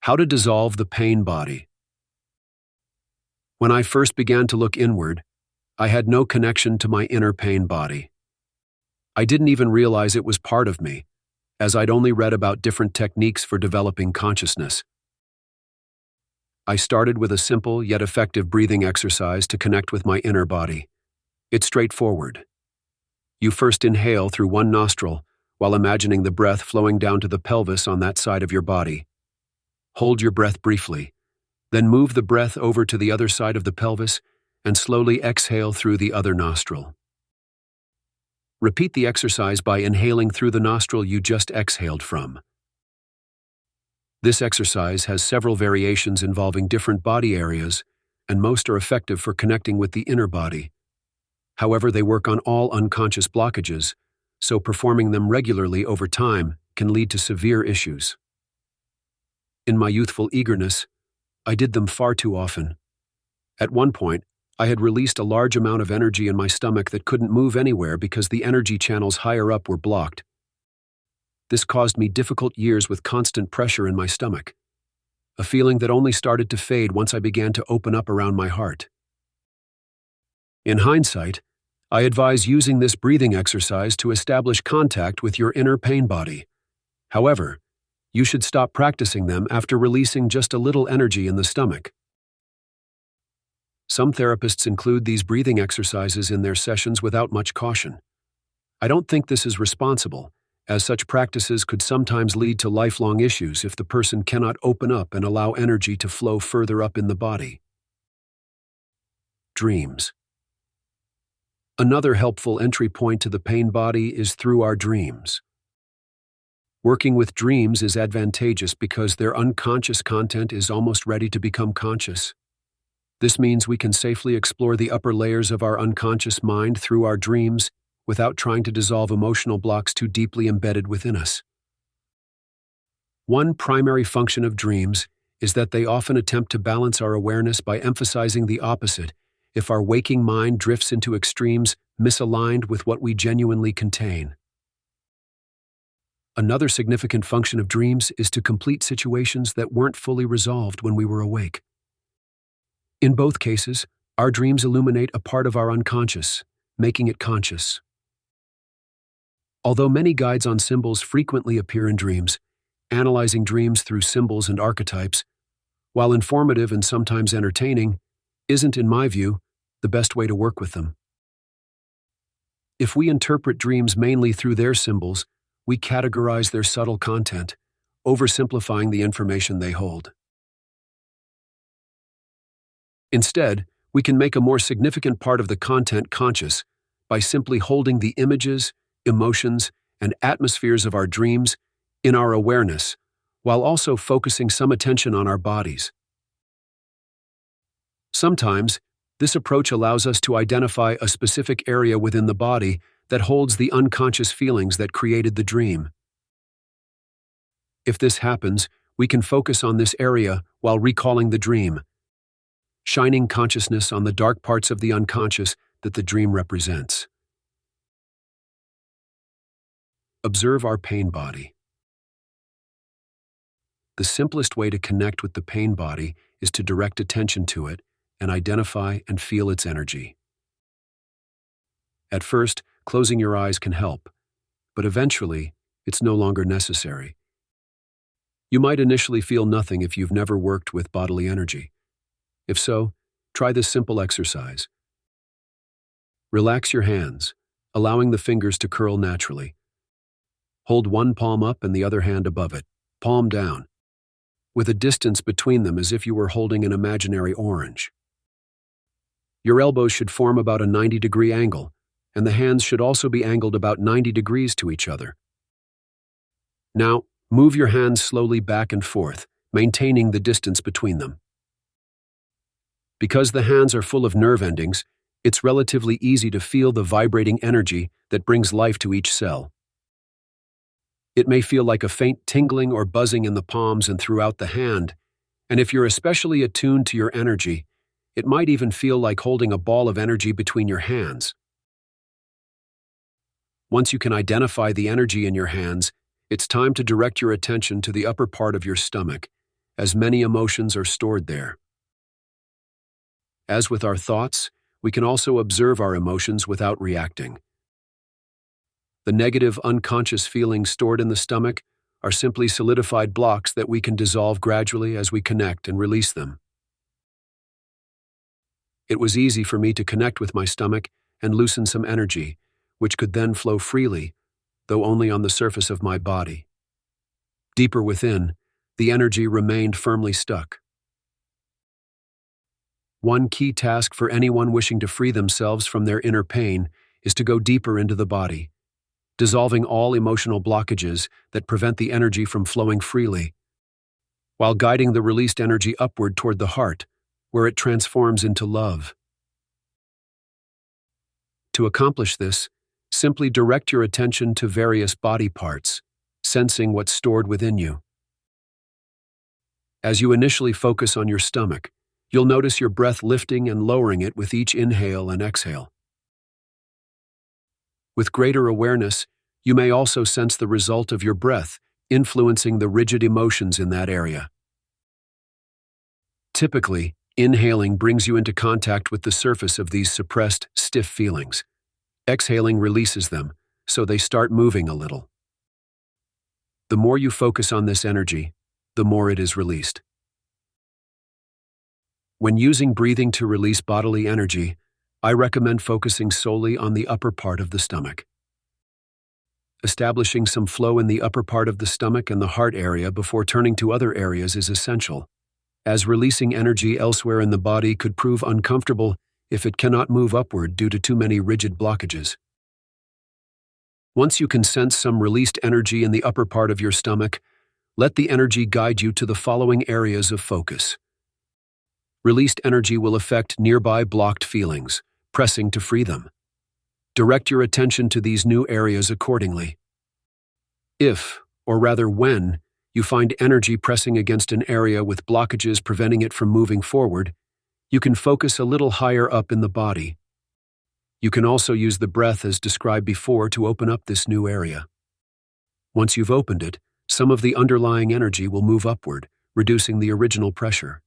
How to dissolve the pain body. When I first began to look inward, I had no connection to my inner pain body. I didn't even realize it was part of me, as I'd only read about different techniques for developing consciousness. I started with a simple yet effective breathing exercise to connect with my inner body. It's straightforward. You first inhale through one nostril while imagining the breath flowing down to the pelvis on that side of your body. Hold your breath briefly, then move the breath over to the other side of the pelvis and slowly exhale through the other nostril. Repeat the exercise by inhaling through the nostril you just exhaled from. This exercise has several variations involving different body areas, and most are effective for connecting with the inner body. However, they work on all unconscious blockages, so performing them regularly over time can lead to severe issues. In my youthful eagerness, I did them far too often. At one point, I had released a large amount of energy in my stomach that couldn't move anywhere because the energy channels higher up were blocked. This caused me difficult years with constant pressure in my stomach, a feeling that only started to fade once I began to open up around my heart. In hindsight, I advise using this breathing exercise to establish contact with your inner pain body. However, you should stop practicing them after releasing just a little energy in the stomach. Some therapists include these breathing exercises in their sessions without much caution. I don't think this is responsible, as such practices could sometimes lead to lifelong issues if the person cannot open up and allow energy to flow further up in the body. Dreams. Another helpful entry point to the pain body is through our dreams. Working with dreams is advantageous because their unconscious content is almost ready to become conscious. This means we can safely explore the upper layers of our unconscious mind through our dreams without trying to dissolve emotional blocks too deeply embedded within us. One primary function of dreams is that they often attempt to balance our awareness by emphasizing the opposite if our waking mind drifts into extremes misaligned with what we genuinely contain. Another significant function of dreams is to complete situations that weren't fully resolved when we were awake. In both cases, our dreams illuminate a part of our unconscious, making it conscious. Although many guides on symbols frequently appear in dreams, analyzing dreams through symbols and archetypes, while informative and sometimes entertaining, isn't, in my view, the best way to work with them. If we interpret dreams mainly through their symbols, we categorize their subtle content, oversimplifying the information they hold. Instead, we can make a more significant part of the content conscious by simply holding the images, emotions, and atmospheres of our dreams in our awareness, while also focusing some attention on our bodies. Sometimes, this approach allows us to identify a specific area within the body that holds the unconscious feelings that created the dream. If this happens, we can focus on this area while recalling the dream, shining consciousness on the dark parts of the unconscious that the dream represents. Observe our pain body. The simplest way to connect with the pain body is to direct attention to it and identify and feel its energy. At first, closing your eyes can help, but eventually, it's no longer necessary. You might initially feel nothing if you've never worked with bodily energy. If so, try this simple exercise. Relax your hands, allowing the fingers to curl naturally. Hold one palm up and the other hand above it, palm down, with a distance between them as if you were holding an imaginary orange. Your elbows should form about a 90-degree angle, and the hands should also be angled about 90 degrees to each other. Now, move your hands slowly back and forth, maintaining the distance between them. Because the hands are full of nerve endings, it's relatively easy to feel the vibrating energy that brings life to each cell. It may feel like a faint tingling or buzzing in the palms and throughout the hand, and if you're especially attuned to your energy, it might even feel like holding a ball of energy between your hands. Once you can identify the energy in your hands, it's time to direct your attention to the upper part of your stomach as many emotions are stored there. As with our thoughts, we can also observe our emotions without reacting. The negative unconscious feelings stored in the stomach are simply solidified blocks that we can dissolve gradually as we connect and release them. It was easy for me to connect with my stomach and loosen some energy, which could then flow freely, though only on the surface of my body. Deeper within, the energy remained firmly stuck. One key task for anyone wishing to free themselves from their inner pain is to go deeper into the body, dissolving all emotional blockages that prevent the energy from flowing freely, while guiding the released energy upward toward the heart, where it transforms into love. To accomplish this, simply direct your attention to various body parts, sensing what's stored within you. As you initially focus on your stomach, you'll notice your breath lifting and lowering it with each inhale and exhale. With greater awareness, you may also sense the result of your breath influencing the rigid emotions in that area. Typically, inhaling brings you into contact with the surface of these suppressed, stiff feelings. Exhaling releases them, so they start moving a little. The more you focus on this energy, the more it is released. When using breathing to release bodily energy, I recommend focusing solely on the upper part of the stomach. Establishing some flow in the upper part of the stomach and the heart area before turning to other areas is essential, as releasing energy elsewhere in the body could prove uncomfortable if it cannot move upward due to too many rigid blockages. Once you can sense some released energy in the upper part of your stomach, let the energy guide you to the following areas of focus. Released energy will affect nearby blocked feelings, pressing to free them. Direct your attention to these new areas accordingly. If, or rather when, you find energy pressing against an area with blockages preventing it from moving forward, you can focus a little higher up in the body. You can also use the breath as described before to open up this new area. Once you've opened it, some of the underlying energy will move upward, reducing the original pressure.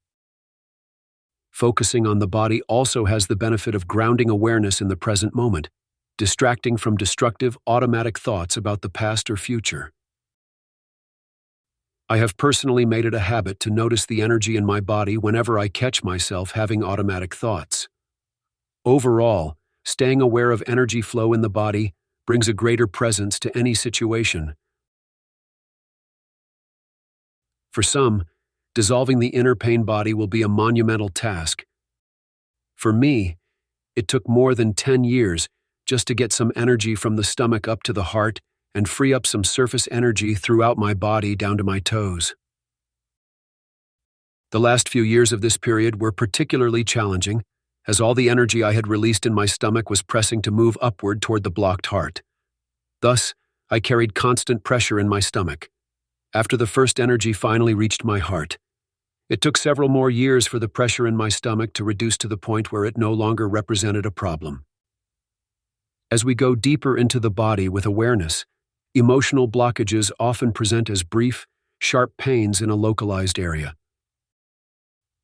Focusing on the body also has the benefit of grounding awareness in the present moment, distracting from destructive, automatic thoughts about the past or future. I have personally made it a habit to notice the energy in my body whenever I catch myself having automatic thoughts. Overall, staying aware of energy flow in the body brings a greater presence to any situation. For some, dissolving the inner pain body will be a monumental task. For me, it took more than 10 years just to get some energy from the stomach up to the heart and free up some surface energy throughout my body down to my toes. The last few years of this period were particularly challenging, as all the energy I had released in my stomach was pressing to move upward toward the blocked heart. Thus, I carried constant pressure in my stomach. After the first energy finally reached my heart, it took several more years for the pressure in my stomach to reduce to the point where it no longer represented a problem. As we go deeper into the body with awareness, emotional blockages often present as brief, sharp pains in a localized area.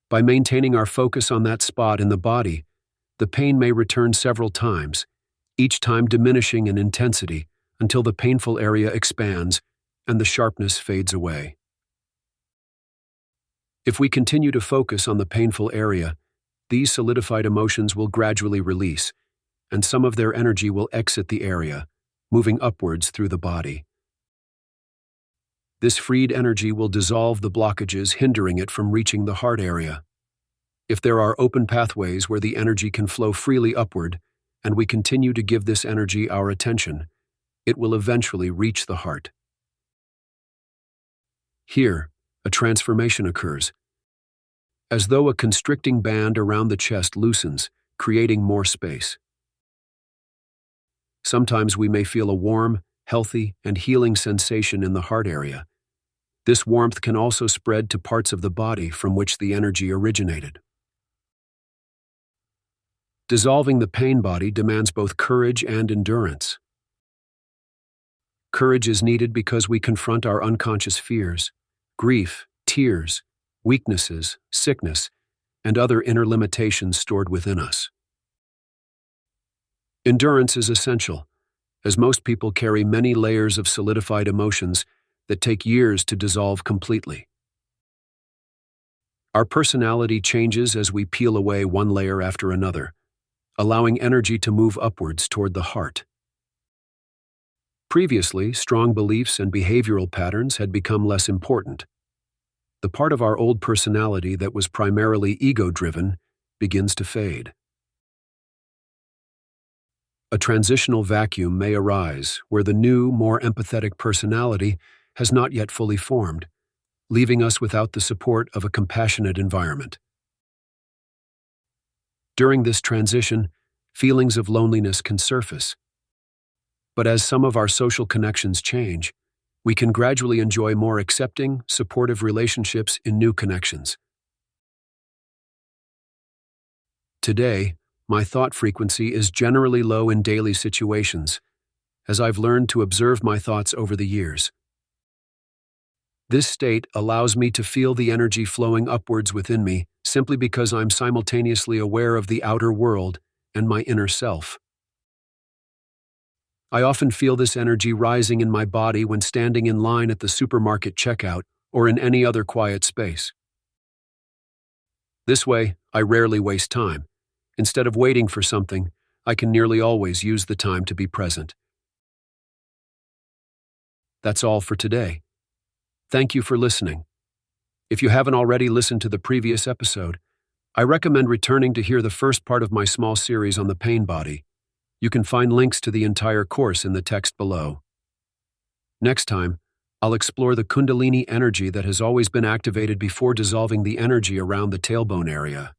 By maintaining our focus on that spot in the body, the pain may return several times, each time diminishing in intensity until the painful area expands and the sharpness fades away. If we continue to focus on the painful area, these solidified emotions will gradually release, and some of their energy will exit the area, moving upwards through the body. This freed energy will dissolve the blockages hindering it from reaching the heart area. If there are open pathways where the energy can flow freely upward, and we continue to give this energy our attention, it will eventually reach the heart. Here, a transformation occurs. As though a constricting band around the chest loosens, creating more space. Sometimes we may feel a warm, healthy, and healing sensation in the heart area. This warmth can also spread to parts of the body from which the energy originated. Dissolving the pain body demands both courage and endurance. Courage is needed because we confront our unconscious fears, grief, tears, weaknesses, sickness, and other inner limitations stored within us. Endurance is essential, as most people carry many layers of solidified emotions that take years to dissolve completely. Our personality changes as we peel away one layer after another, allowing energy to move upwards toward the heart. Previously, strong beliefs and behavioral patterns had become less important. The part of our old personality that was primarily ego-driven begins to fade. A transitional vacuum may arise where the new, more empathetic personality has not yet fully formed, leaving us without the support of a compassionate environment. During this transition, feelings of loneliness can surface. But as some of our social connections change, we can gradually enjoy more accepting, supportive relationships in new connections. Today, my thought frequency is generally low in daily situations, as I've learned to observe my thoughts over the years. This state allows me to feel the energy flowing upwards within me simply because I'm simultaneously aware of the outer world and my inner self. I often feel this energy rising in my body when standing in line at the supermarket checkout or in any other quiet space. This way, I rarely waste time. Instead of waiting for something, I can nearly always use the time to be present. That's all for today. Thank you for listening. If you haven't already listened to the previous episode, I recommend returning to hear the first part of my small series on the pain body. You can find links to the entire course in the text below. Next time, I'll explore the Kundalini energy that has always been activated before dissolving the energy around the tailbone area.